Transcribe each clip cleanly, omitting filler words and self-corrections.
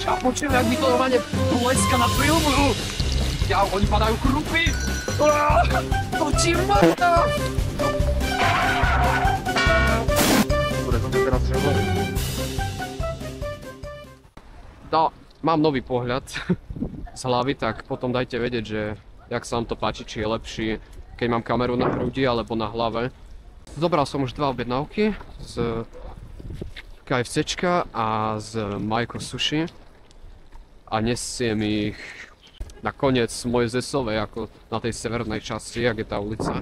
Ja počujem, jak mi to normálne bleska na filmu. Ja, oni padajú krupy. To ti mŕta. Dobre, to teraz hovorím. Mám nový pohľad z hlavy, tak potom dajte vedieť, že jak sa vám to páči, či je lepší, keď mám kameru na hrudi alebo na hlave. Zobral som už 2 objednávky z KFCčka a z Majko Sushi a nesiem ich na koniec Mojzesovej, ako na tej severnej časti, jak je tá ulica.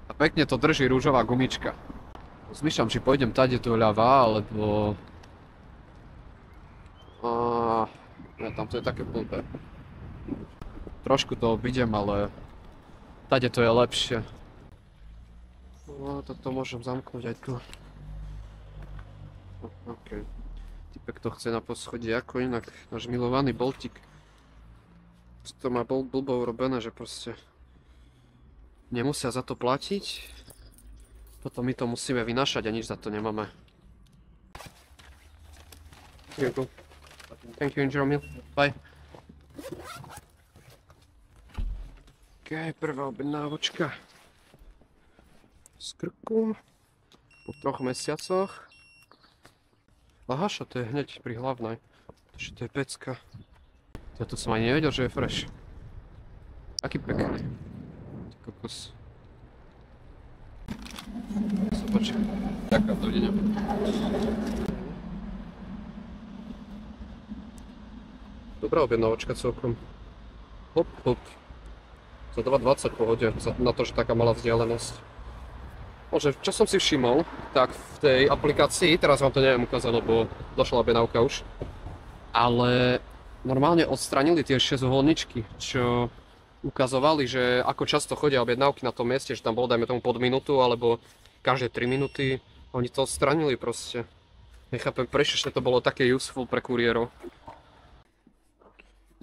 A pekne to drží rúžová gumička. Zmýšľam, či pôjdem tade doľava, alebo... Ja, tam to je také blbé. Trošku to obidem, ale tade to je lepšie. No, toto môžem zamknúť aj tu. OK. Typek to chce na poschodí, ako inak. Náš milovaný Boltík. To má blbo urobené, že proste nemusia za to platiť. Potom my to musíme vynášať a nič za to nemáme. Thank you, enjoy meal. Bye. OK, prvá objednávočka. Z krku. Po 3 mesiacoch. Aha, to je hneď pri hlavnej. Takže to je pecka. Ja to som ani nevedel, že je fresh. Aký pekný. Ty kokos. Sopačka. Ďakujem, dovidenia. Dobrá objednávočka celkom. Hop, hop. Za 2,20 pohode, na to, že taká malá vzdialenosť. Môže, čo som si všimol, tak v tej aplikácii, teraz vám to neviem ukázať, lebo došla objednávka už, ale normálne odstranili tie 6-uholničky, čo ukazovali, že ako často chodia objednávky na tom mieste, že tam bolo, dajme tomu pod minútu, alebo každé 3 minúty. Oni to odstranili proste. Nechápem, prečo to bolo také useful pre kuriérov.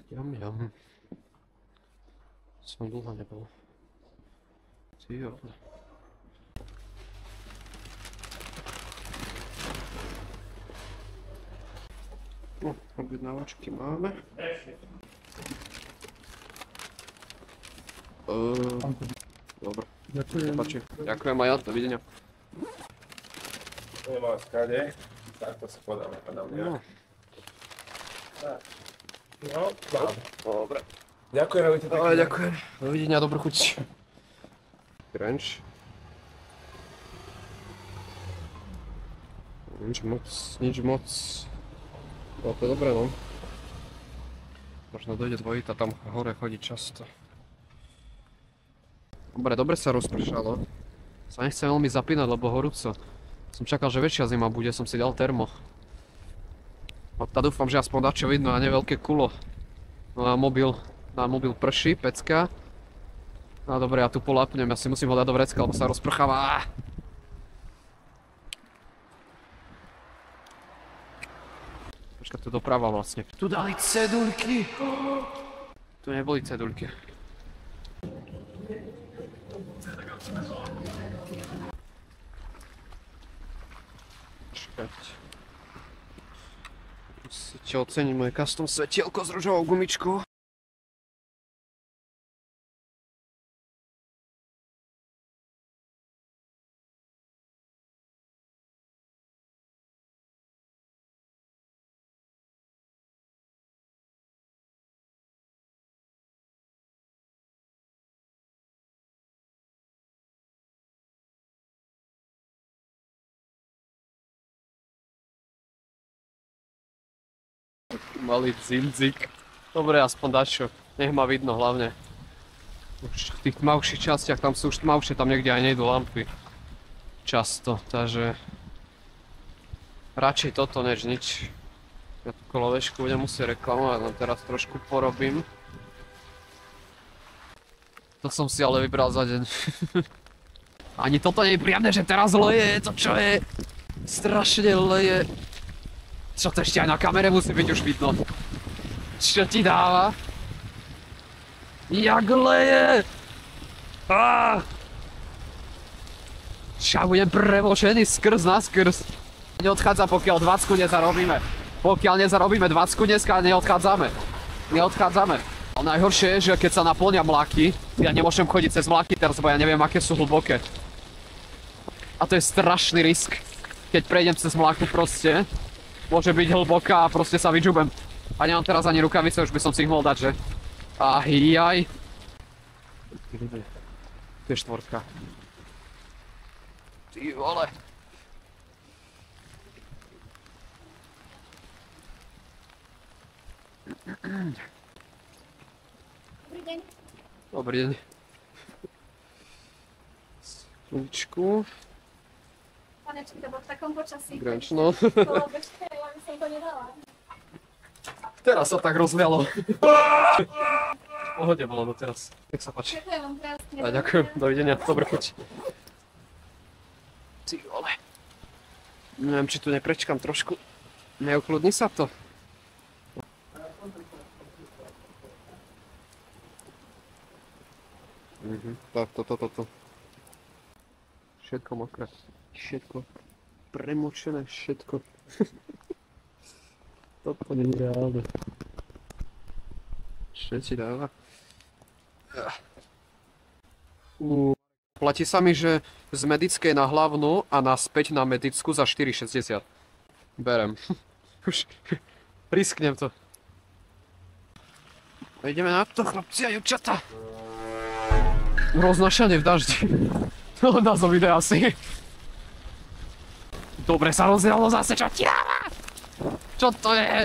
Jam. Som dlho nebol. Ty jo. No, objednávačky máme. Dobre. Ďakujem. Ďakujem aj ja, dovidenia. To je má skade, takto sa podáme podľa mňa. No, dobre. Ďakujem, robíte pekne. Ďakujem. Dovidenia, dobrú chuť. Crunch. Nič moc. No to je dobré, no. Možno dojde dvojita, tam hore chodí často. Dobre sa rozpršalo. Sa nechcem veľmi zapínať, lebo horúco. Som čakal, že väčšia zima bude, som si dal termo. A tá dúfam, že aspoň dačo vidno a nie veľké kulo. No a mobil prší, pecka. No dobre, ja tu polapnem, ja si musím ho dať do vrecka, lebo sa rozprcháva. Počkaj, tu doprava vlastne. Tu dali cedulky. Tu neboli cedulky. Čakať. Musíte oceniť moje custom svetielko s ružovou gumičkou. Malý zimdzik. Dobre, aspoň dačo. Nech ma vidno hlavne. Už v tých tmavších častiach, tam sú už tmavšie, tam niekde aj nejdú lampy. Často, takže... Radšej toto než nič. Ja tú kolovešku budem musieť reklamovať, len teraz trošku porobím. To som si ale vybral za deň. Ani toto nie je príjemné, že teraz leje, to čo je? Strašne leje. Čo to ešte aj na kamere musí byť už vidno. Čo ti dáva? Jak leje! Ja budem premočený skrz na skrz. Neodchádza, pokiaľ 20 nezarobíme. Pokiaľ nezarobíme 20 dneska, neodchádzame. Neodchádzame. A najhoršie je, že keď sa naplnia mláky, ja nemôžem chodiť cez mláky teraz, bo ja neviem, aké sú hlboké. A to je strašný risk. Keď prejdem cez mláku proste, môže byť hlboká a proste sa vyžubem. A nemám teraz ani rukavice, už by som si ich mohol dať, že? Ahijaj. Tu je štvorka. Ty vole. Dobrý deň. Dobrý deň. Sluničku. Panečky, to bol v takom počasí. Grančno. Bolo bežké, ja by som to nedala. Teraz sa tak rozvialo. Pohode bolo doteraz. Nech sa páči. Ďakujem vám krásne. A ďakujem, dovidenia, dobrú chuť. Ty vole. Neviem, či tu neprečkám trošku. Neukludni sa to. Tak, toto. Všetko mokré. Všetko. Premočené, všetko. Toto nie je reálne. Čo ti dáva? Platí sa mi, že z medickej na hlavnú a naspäť na medickú za 4,60. Berem. Už risknem to. A ideme na to, chlapci a dievčatá. Roznašanie v daždi. To názov videa asi. Dobre sa rozdielalo zase, čo ti dáva? Čo to je?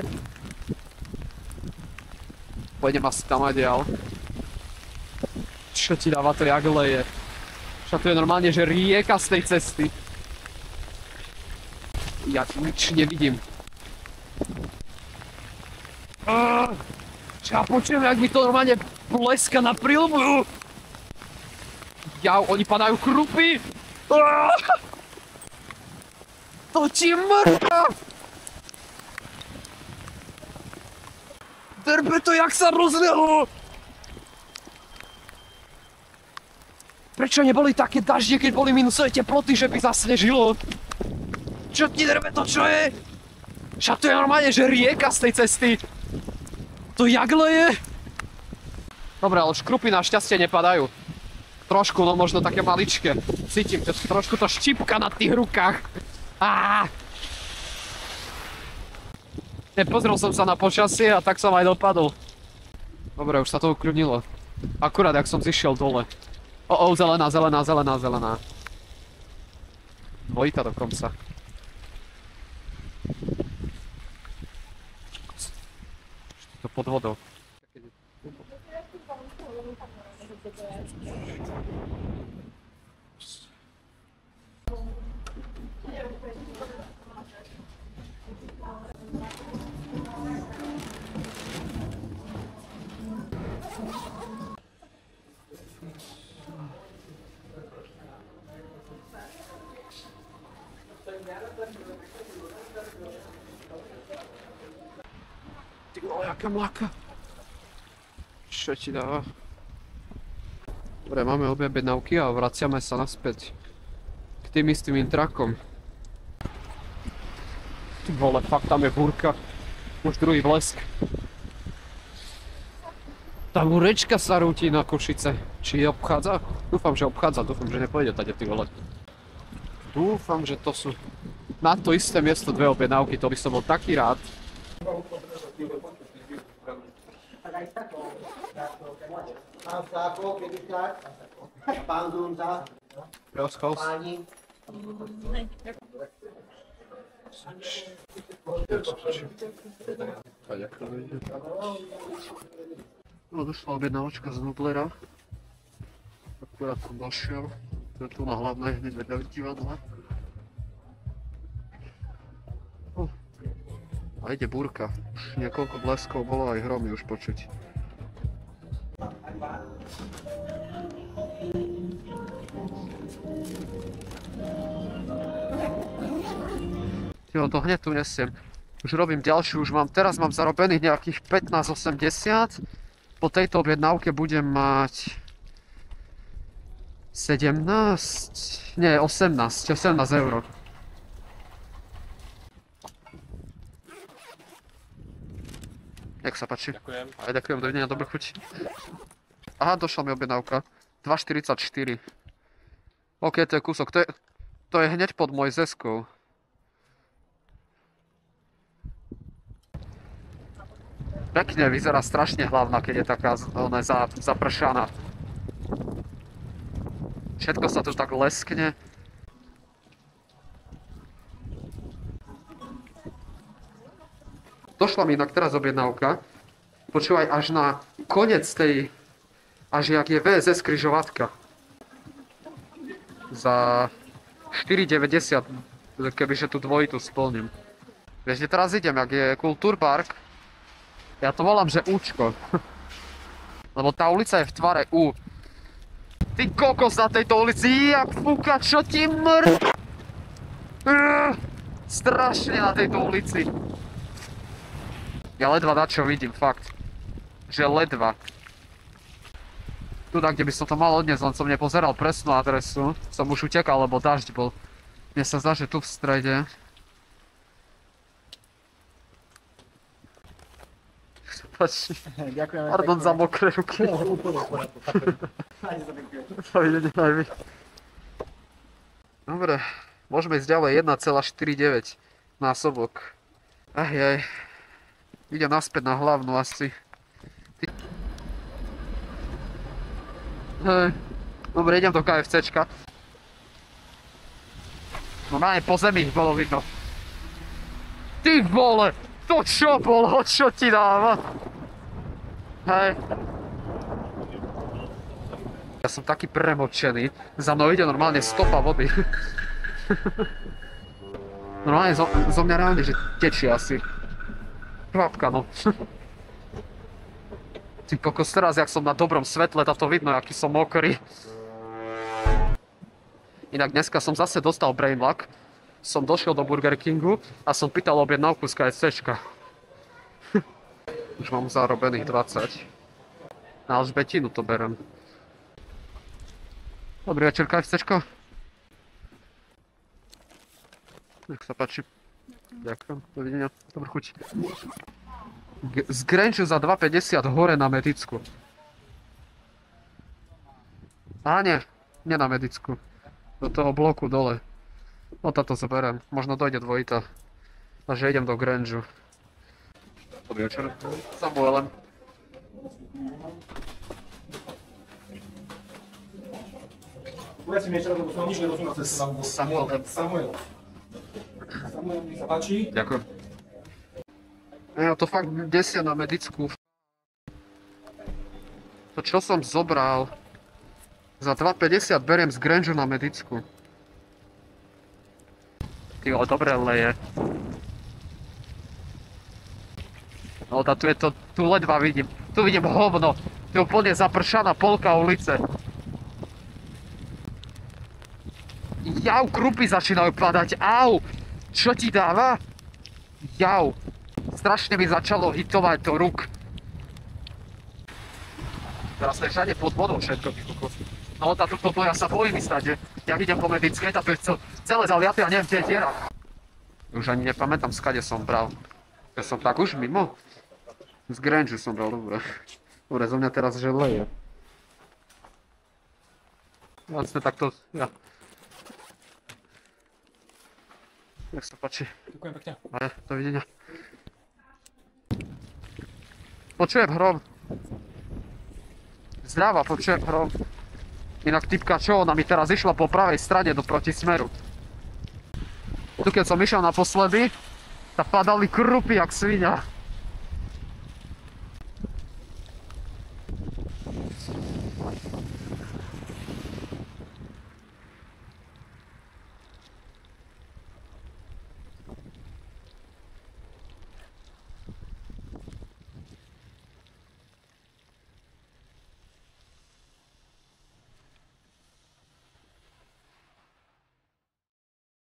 Pôjdem asi tam aj dial. Čo ti dáva to jak leje? Však to je normálne, že rieka z tej cesty. Ja nič nevidím. Ja počujem, jak mi to normálne bleska na prilbu. Oni padajú krupy. To ti mrká. Drbe to, jak sa rozlialo. Prečo neboli také dažde, keď boli minusové teploty, že by zasnežilo? Čo ti drbe to, čo je? Však to je normálne, že rieka z tej cesty. To jagle je. Dobre, ale škrupy našťastie nepadajú. Trošku, no možno také maličké. Cítim, že trošku to štípka na tých rukách. Nepozrel som sa na počasie a tak som aj dopadol. Dobre, už sa to ukľudnilo. Akurát, jak som zišiel dole. Zelená. Dvojita dokonca. To pod vodou. Ty vole, jaká mláka. Čo ti dáva? Dobre, máme obe objednávky a vraciame sa naspäť k tým istým intrakom. Ty vole, fakt tam je búrka. Už druhý blesk. Tá burečka sa rúti na Košice. Či obchádza? Dúfam, že obchádza, dúfam, že nepôjde tady ty vole. Dúfam, že to sú na to isté miesto dve objednávky, to by som bol taký rád. Pán Sáko, kedy tak? Pán Dunta? Páni? No, došla objednávačka z Nublera. Akurát som došiel. To je tu na hlavnej hneď vedľa divadla. A ide búrka. Už niekoľko bleskov bolo, aj hromy už počuť. Jo, to hneď tu nesiem. Už robím ďalšiu, teraz mám zarobených nejakých 15,80. Po tejto objednávke budem mať 18 eur. Nech sa páči. Ďakujem. Aj ďakujem, dovidenia, dobrú chuť. Aha, došla mi objednávka. 2,44. OK, to je kúsok. To je hneď pod Mojzeskou. Pekne, vyzerá strašne hlavná, keď je taká zapršaná. Všetko sa tu tak leskne. Došla mi inak teraz objednávka. Počúvaj, až na koniec tej... Až jak je VSS križovatka. Za 4,90, kebyže tú dvojitu splním. Vieš, kde teraz idem, jak je Kultúrpark. Ja to volám, že Účko. Lebo tá ulica je v tvare U. Ty kokos na tejto ulici, jak fúka, čo ti strašne na tejto ulici. Ja ledva dačo vidím, fakt. Že ledva. Tu, kde by som to mal odniesť, len som nepozeral presnú adresu. Som už utekal, lebo dažď bol. Mne sa zdá, že tu v strede. Ďakujem. Pardon za mokré ruky. Dobre, môžeme ísť ďalej. 1,49 násobok. Ajaj. Idem naspäť na hlavnú asi. Hej. Dobre, idem do KFCčka. No nájde po zemi ich bolo vidno. Ty vole! To čo bolo? Čo ti dáva? Hej. Ja som taký premočený. Za mnou ide normálne stopa vody. Normálne zo mňa reálne, že tečie asi. Kvapka, no. Ty kokos, teraz, jak som na dobrom svetle, to vidno, aký som mokrý. Inak dneska som zase dostal brainlock. Som došiel do Burger Kingu a som pýtal objednávku z KFCčka. Už mám zarobených 20. Na Alžbetinu to berem. Dobrý večer, KFCčko. Nech sa páči. Ďakujem, dovidenia, dobrú chuť. Z Grange za 2,50 hore na Medicku. Á, nie na Medicku. Do toho bloku dole. No táto zoberiem, možno dojde dvojita. Takže idem do Grangeu. Dobrý večer. Samuelem. Bude si niečo, lebo som nič nerozumel cez Samuelem. Samuel, nech sa páči. Ďakujem. Ja to fakt desia na Medicku. To čo som zobral? Za 2,50 beriem z Grangeu na Medicku. Ty o, dobre leje. No tu je to, tu ledva vidím. Tu vidím hovno. Tu je úplne zapršaná polka ulice. Jau, krupy začínajú padať. Au! Čo ti dáva? Jau. Strašne mi začalo hitovať do rúk. Teraz to je všade pod vodou všetko. No toto ja sa bojím stať, že ja idem po Medickej, to je celé zaliaté a neviem, kde je diera. Už ani nepamätám, skade som bral. Ja som tak už mimo. Z Grangeu som bral, dobre. Dobre, zo mňa teraz že leje. Vlastne takto, ja. Nech sa páči. Ďakujem pekne. Ale, dovidenia. Počujem hrom. Zľava, počujem hrom. Inak typka čo, ona mi teraz išla po pravej strane do protismeru. Tu keď som išiel naposledy, tak padali krupy jak svinia.